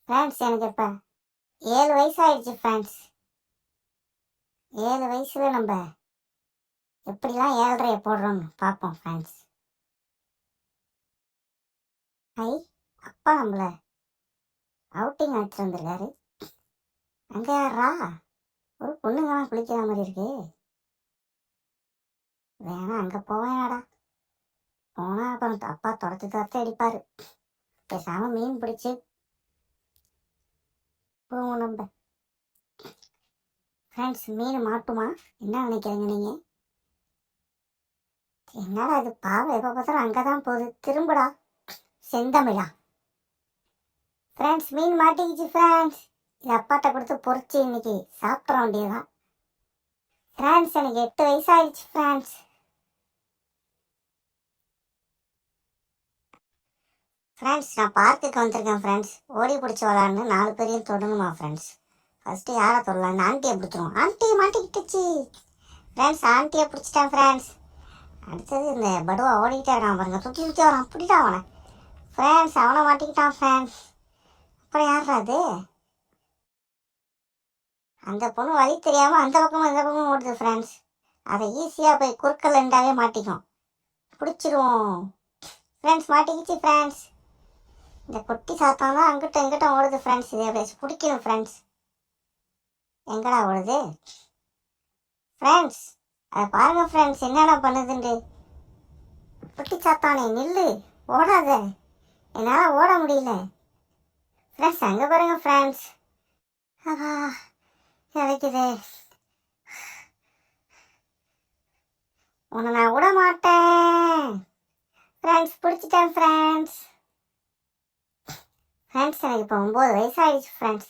Friends எனக்கு இப்போ 7 வயசு ஆயிடுச்சு ஃப்ரெண்ட்ஸ். 7 வயசில் நம்ம எப்படிலாம் 7.5 போடுறோம்னு பார்ப்போம் ஃப்ரெண்ட்ஸ். ஐ அப்பா நம்மளை அவுட்டிங் அடிச்சு வந்திருக்காரு. அங்கே யாரா ஒரு பொண்ணுங்கலாம் குளிக்கிற மாதிரி இருக்கு. வேணா அங்கே போவேனாடா, போனால் அப்புறம் அப்பா துரத்து அடிப்பார். பேசாமல் மீன் பிடிச்சி போவோம் நம்ம. ஃப்ரெண்ட்ஸ் மீன் மாட்டுமா என்ன நினைக்கிறீங்க நீங்கள்? என்னடா அது பாவம் எப்போ பார்த்தாலும் அங்கே தான் போகுது, திரும்புடா செந்தமிழா. ஃப்ரெண்ட்ஸ் மீன் மாட்டிக்கிச்சு ஃப்ரெண்ட்ஸ். இது அப்பாட்ட கொடுத்து பொறிச்சு இன்னைக்கு சாப்பிட்ற வேண்டியதுதான். ஃப்ரெண்ட்ஸ் எனக்கு 8 வயசு ஆயிடுச்சு ஃப்ரெண்ட்ஸ். ஃப்ரெண்ட்ஸ் நான் பார்க்குக்கு வந்திருக்கேன் ஃப்ரெண்ட்ஸ். ஓடி பிடிச்சி விளாட்னு 4 பேரையும் தொடணுமா ஃப்ரெண்ட்ஸ்? ஃபஸ்ட்டு யாரை தொடலாம்? இந்த ஆண்டியை பிடிச்சிரும். ஆண்டியை மாட்டிக்கிட்டுச்சு ஃப்ரெண்ட்ஸ். ஆண்டியை பிடிச்சிட்டேன் ஃப்ரெண்ட்ஸ். அடுத்தது இந்த படுவா ஓடிக்கிட்டே இருக்கான் பாருங்க, சுற்றி சுற்றி வரான், பிடிட்டா அவனை ஃப்ரெண்ட்ஸ். அவனை மாட்டிக்கிட்டான் ஃப்ரெண்ட்ஸ். அப்புறம் யாரா அது? அந்த பொண்ணு வழி தெரியாமல் அந்த பக்கமும் இந்த பக்கமும் ஓடுது ஃப்ரெண்ட்ஸ். அதை ஈஸியாக போய் குறுக்கல் ரெண்டாவே மாட்டிக்கும், பிடிச்சிருவோம் ஃப்ரெண்ட்ஸ். மாட்டிக்கிச்சு ஃப்ரெண்ட்ஸ். இந்த குட்டி சாத்தான் தான் அங்கிட்டும் இங்கிட்டும் ஓடுது ஃப்ரெண்ட்ஸ். இதை எப்படி பிடிக்கணும் ஃப்ரெண்ட்ஸ்? எங்கடா ஓடுது ஃப்ரெண்ட்ஸ்? அதை பாருங்கள் ஃப்ரெண்ட்ஸ் என்னென்ன பண்ணுதுண்டு. குட்டி சாத்தானே நில்லு, ஓடாத, என்னால் ஓட முடியல ஃப்ரெண்ட்ஸ். அங்கே பாருங்க ஃப்ரெண்ட்ஸ். கிடைக்குது. உன்னை நான் விட மாட்டேன் ஃப்ரெண்ட்ஸ். பிடிச்சிட்டேன் ஃப்ரெண்ட்ஸ். ஃப்ரெண்ட்ஸ் எனக்கு இப்போ 9 வயசு ஆயிடுச்சு ஃப்ரெண்ட்ஸ்.